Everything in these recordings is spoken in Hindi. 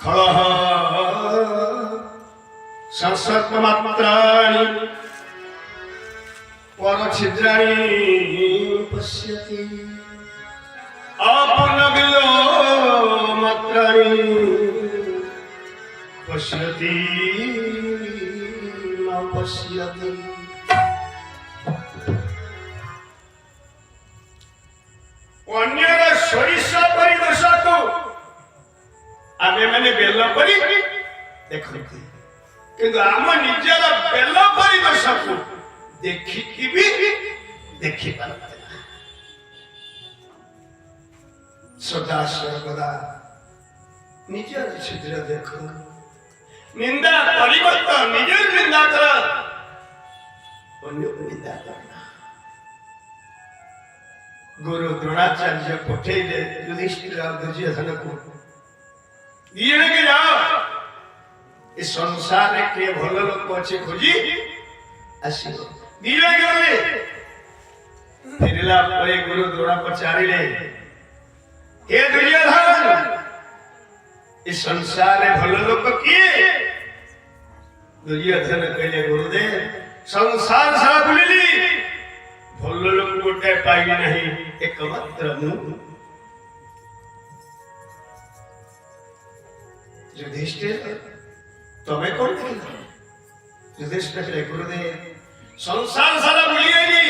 खलह संसर्गमात्राणि परछिद्राणि पश्यति अपनविलोमात्राणि पश्यति न पश्यति। अन्यर सरिषा परिदशा को आमे माने बेल परि देखते किंतु आम निजर बेल परिदशा को देखिकी भी देखि पारते सदा सर्वदा निजर छिद्र देखो निंदा परिवर्तन निजर निंदा कर अन्य निंदा करना। गुरु द्रोणाचार्य पठेले युधिष्ठिर और दुर्योधन को दिए के जाओ इस संसार के भल लोक अच्छे खोजी आसिबो दिए गले फिरला परे गुरु द्रोण पचारिले हे दुर्योधन इस संसार में भल लोक किए दुर्योधन कहले गुरुदेव संसार सारा बुलिली भल लोक गोटे पाइली नहीं एकमात्र मु। युधिष्ठिर तमे कौन देखिला युधिष्ठिर कहले गुरुदेव संसार सारा बुलिली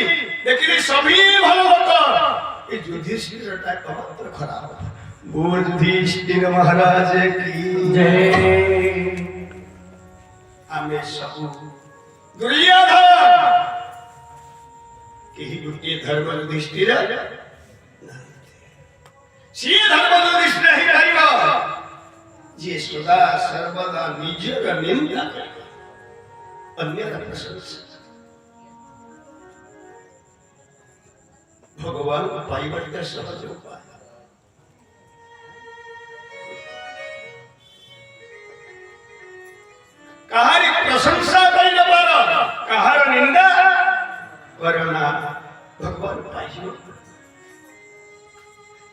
देखिली सभी भल लोक ये युधिष्ठिर टा एकमात्र खराब। युधिष्ठिर महाराज की जय। आमे सब दुर्योधन केही गोटे धर्म युधिष्ठिर सी धर्म युधिष्ठिर ही रहिबा जे सदा सर्वदा निजर निंदा अन्यर प्रशंसा भगवान पाइबट का सहज उपाय। कहारी प्रशंसा करी न पार कहार निंदा करना भगवान पाइबो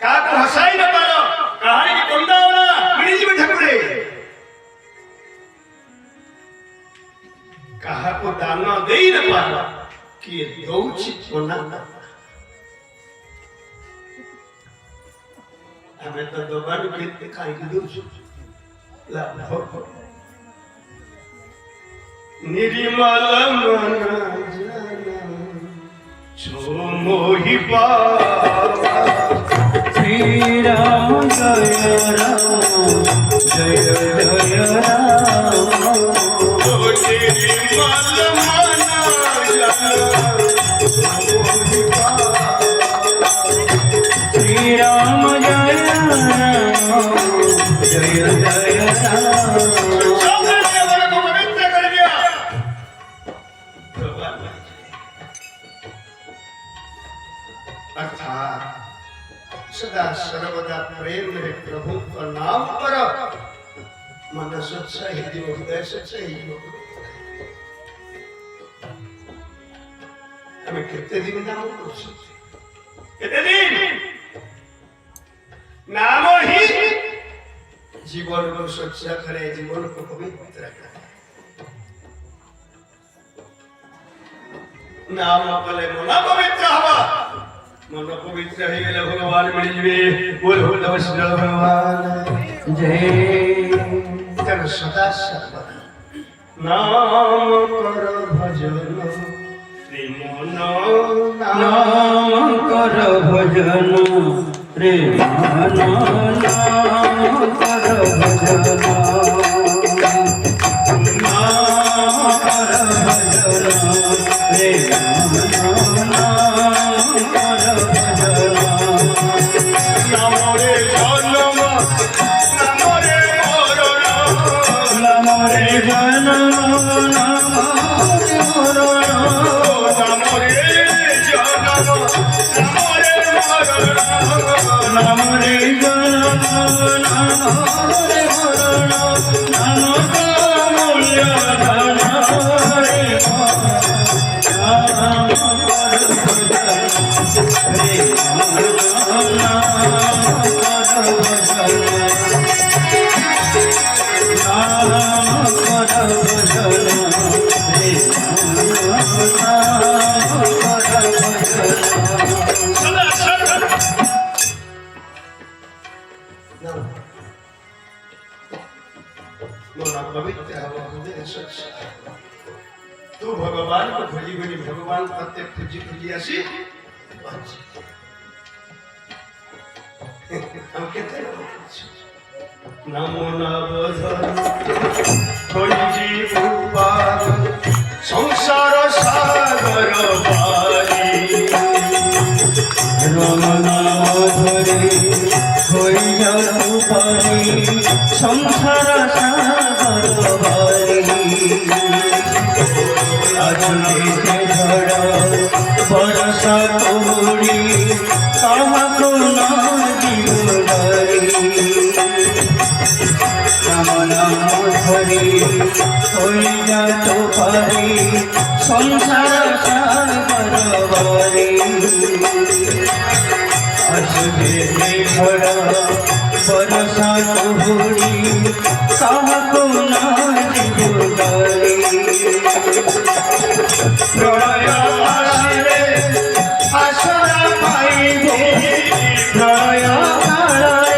का को हसाई न पार कहारी की कंदावना मिली में ठाकुरे कहा को दान देई न पार कि दौछि कोना हमें तो दोबारा के खाई के दौछु लाभ निर्मल मन छो मोहि पावा श्री राम जय राम जय जय राम। निर्मल मन मोहि पावा श्री राम जय राम जय जय राम। सदा सर्वदा प्रेम में प्रभु का नाम पर मन सच्चा ही हृदय सच्चा ही हमें कितने दिन नाम कर सकते कितने दिन नाम ही जीवन को सच्चा करे जीवन को पवित्र करे नाम कले मन पवित्र हवा मन पवित्र हो गए भगवान मिलवे बोल हो नमस्कार भगवान जय। कर सदा सर्वदा नाम कर भजन प्रेम नाम कर भजन प्रेम नाम कर भजन नाम कर भजन प्रेम तू भगवान को भली भली भगवान प्रत्येक खुजी खुजी आसी हम कहते नमो नवधर खुजी उपार संसार सागर पारी नमो नवधर खुजी उपार संसार सागर पारी আজকে ঝড় বর্ষা তোড়ি কাহাকো না জীবনারি নাম নাম ধরি হই যা তো পারি সংসার সাগর বারি আজকে ঝড় বর্ষা তোড়ি কাহাকো না জীবনারি প্রলয় আসরে আসরা পাইবে প্রলয় কালে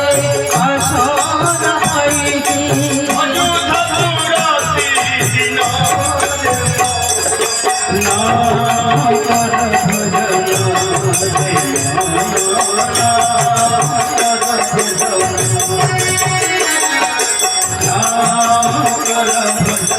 আসরা পাইবে অযোধ্যা পুরাতে দিন নাম কর ভজন জয় নাম কর ভজন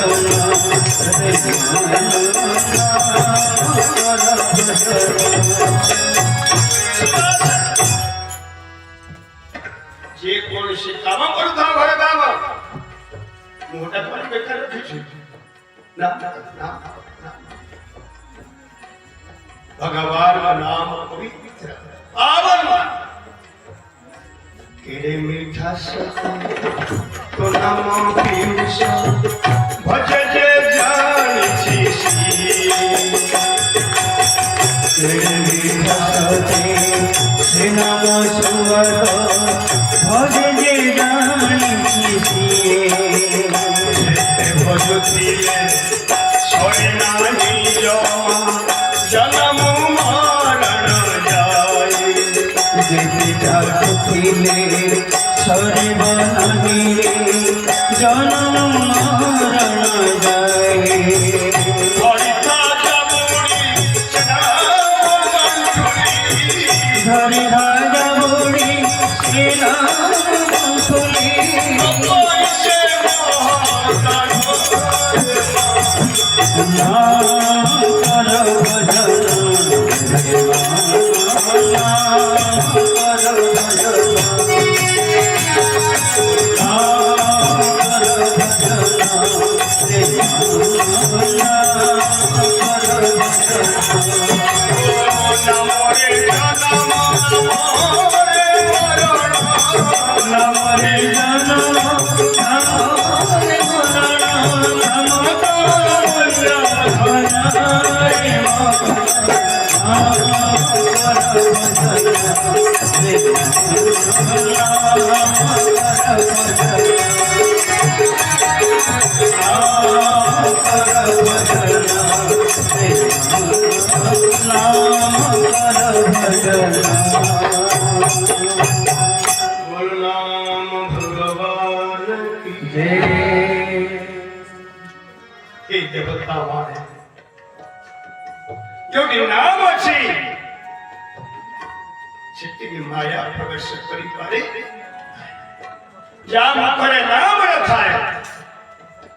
যে কৌশি কাম করুথা ঘরে বাবা মোটা করে বেকার রখিছি না না भगवान का नाम पवित्र पावन केड़े मीठा सत तो नाम पीयूष भज जे जान छी केड़े मीठा सते से नाम सुवर भज जे जानी सिए भजतिले छोड़े नाही जन्म मरण जाए जेते जागतिले छरे बनानिले जन्म मरण जाए हरिता जमुड़ी धरि राजा बुढ़ी सेना कुली नाम कर भजन नाम कर भजन नाम कर क्योंकि नाम अच्छी चित्ती की माया प्रवेश करी पारे जा मुखरे नाम न थाए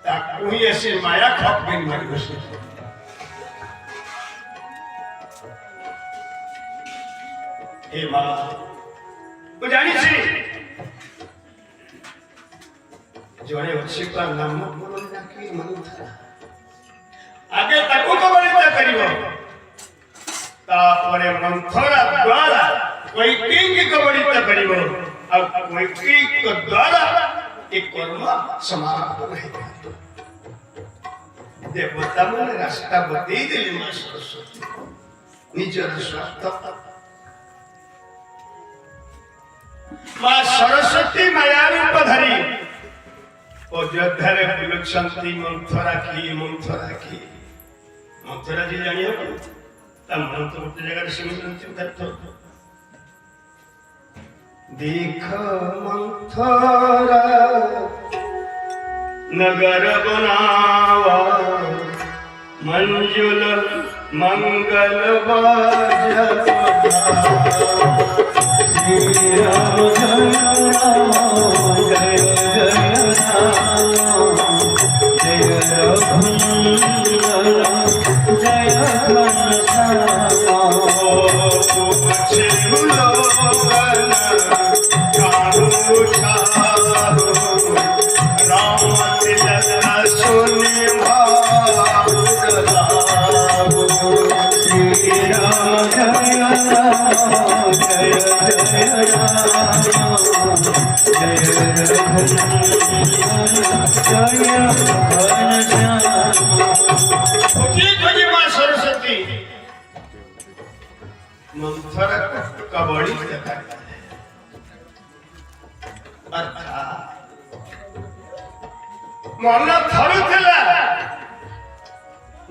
ता कोई ऐसे माया खप गई मारी बस हे मां तो जानी सी जोड़े अच्छी का नाम बोलो ना कि मन था आगे ताको तो बलिता करिवो तापरे मंथरा द्वारा कोई किंग को बलिता करिवो अब कोई किंग को द्वारा एक कर्म समाप्त नहीं देवता मन रास्ता बतई देली मां सरस्वती निजर स्वार्थ मां सरस्वती माया रूप धरी ओ ଅଯୋଧ୍ୟାରେ ବୁଲୁଛନ୍ତି ମନ୍ଥରା କି ମନ୍ଥରା ଯିଏ ଜାଣିବ ତା ମନ ତ ଗୋଟେ ଜାଗାରେ ସେମିତି देख मंथरा नगर बनावा मंजुल मंगल श्री राम जय जय रघुनंदन जय सरस्वती मंथरा का बड़ी मन थरुला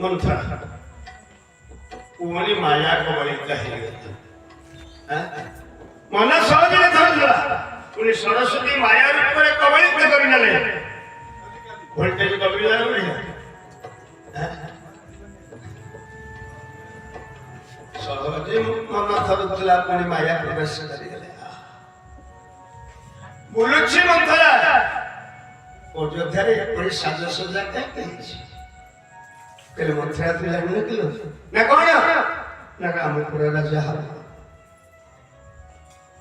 मंथरा पुणी माया को बड़ी मन सहज थरुला पुणी सरस्वती माया रूप में कबलित करने वोल्टेज कबिला सहजे मन थरुला पुणी माया प्रवेश करिगले बुलुछि मंथरा अयोध्यारे पुणी साजसज्जा कैसे कहले मंथरा तू जान किलो ना कौन ना रामपुर राजा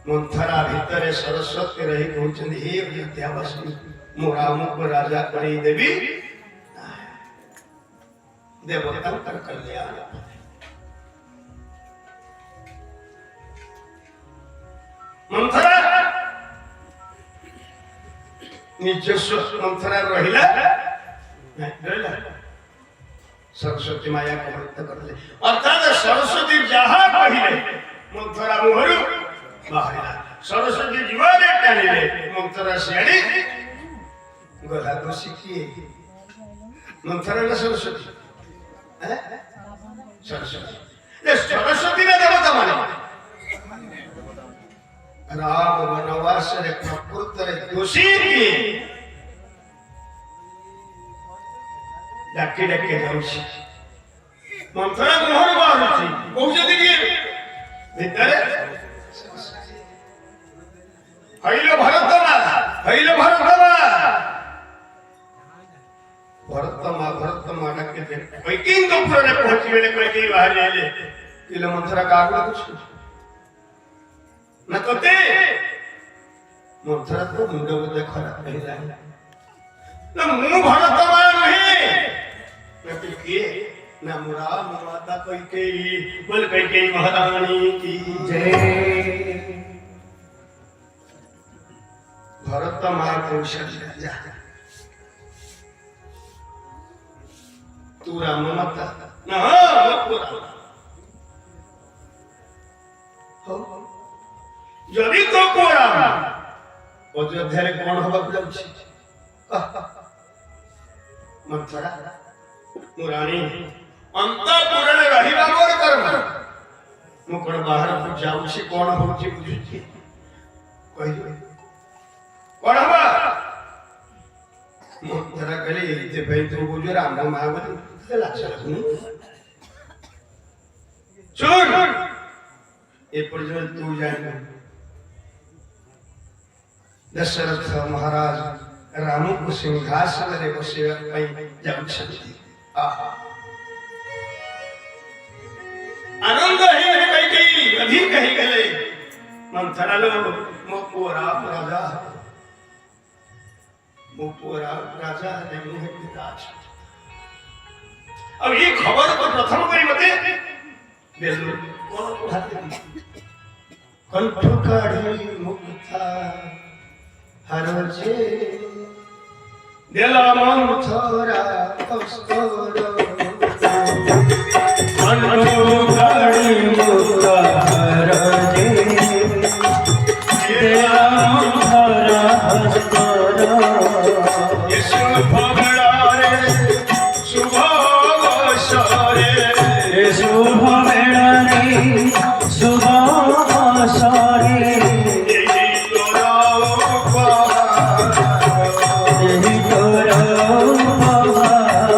मंथरा भीतर सरस्वती रही कहते हे अयोध्यावासी मो रामपुर राजा कर देवी देवता कल्याण मंथरा निजस्व मंथरा रहिला सरस्वती माया को मुक्त करले अर्थात सरस्वती जहा कहिले मंथरा मुहरु बाहरिला सरस्वती जीवने टाणिले मंथरा सियाड़ी गला दोषी किए मंथरा ना सरस्वती सरस्वती ये सरस्वती ने देवता माने राम वनवास रे प्रकृत रे दोषी की डाके डाके जाउछि मंथरा मोहर बाहुछि कहउछथि कि भितरे हइलो भरतमा डाके दे वैकुंठपुर रे पहुंची बेले कहि बाहर आइले किलो मंथरा कागला कुछ न कते मंथरा तो मुंड बोधे खराब हो जाए ना मु भरतमा नहीं न किए ना मुरा माता कैकेयी बोल कैकेयी महारानी की जय भरतमा कौशल्या तू राम माता ना यदि तो कोरा अयोध्या कौन हवा जाउछि मंथरा मुरानी अंतपुर रे रहिबा मोर कर्म मु कोन बाहर जाउछि कोन होछि बुझुछि कहि कोन हवा मंथरा कहले एते भई तू बुझ राम महाबली लाचा सुन ए पर्यंत तू जान दशरथ महाराज राम को सिंहासन रे बसेवा पई जाउछथि आनंद हे कहि अधिक कहि गेले मंथरा लो मोपुरा राजा ने मुह पिता अब ये खबर को प्रथम करी मते बेलु कोन उठाते कंठ काढ़ी मुक्ता हरजे देला मंथरा कस्तूर कंठ काढ़ी मुक्ता हरजे देला मंथरा कस्तूर ये शुभ बेलारे शुभ अवसरे शुभ बेलारे शुभ अवसरे एही तोरा उपहार एही तोरा उपहार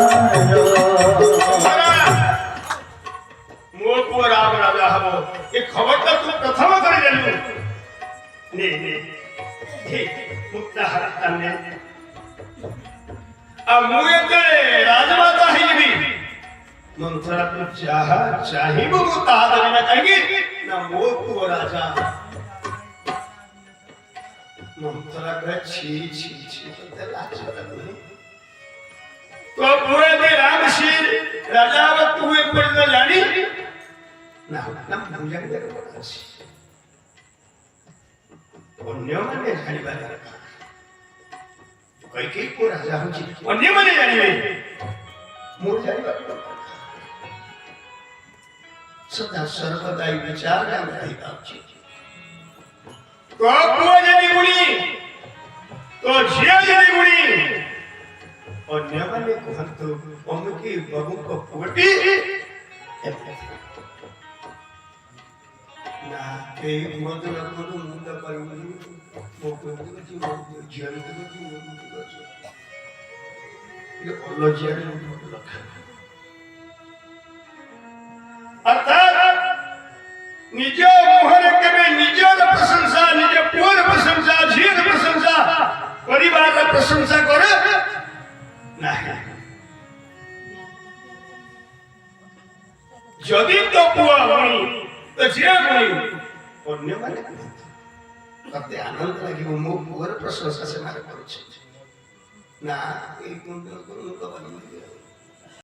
मो को राम राजा हबो ए खबर तो तू प्रथम करी देलु ने हे मुक्ता हरतने आ मुए ते राजमाता ही भी मंत्रा तू चाह चाहिबो मुक्ता हरतने ना कहेगी ना मो को राजा मंत्रा का छी छी छी तो लाज लगनी तो पूरे दे राम श्री राजा तू एक पर जानी ना भूजा के बसी अन्य माने जानिबा दरकार कई को राजा होची अन्य माने जानिबे मोर जानिबा दरकार सदा सर्वदा विचार नाम रहिता छी तो पुआ जनी गुणी तो झिया जनी गुणी अन्य माने कहंतु अमकी बबू को पुगटी ना के मधुर मधुर मुंडा पाइबनी मो को जी मो जीवन को जी मो को ये अल्लाह जीवन को लखा अर्थात निज मोहर के निज प्रशंसा निज पुअर प्रशंसा झीर प्रशंसा परिवार प्रशंसा करे नहीं जदि तो पुआ बनी तो झिया बनी अन्य माने कते आनंद लागि मो पुअर प्रशंसा से मारे करू ना एक मुंडा को बनी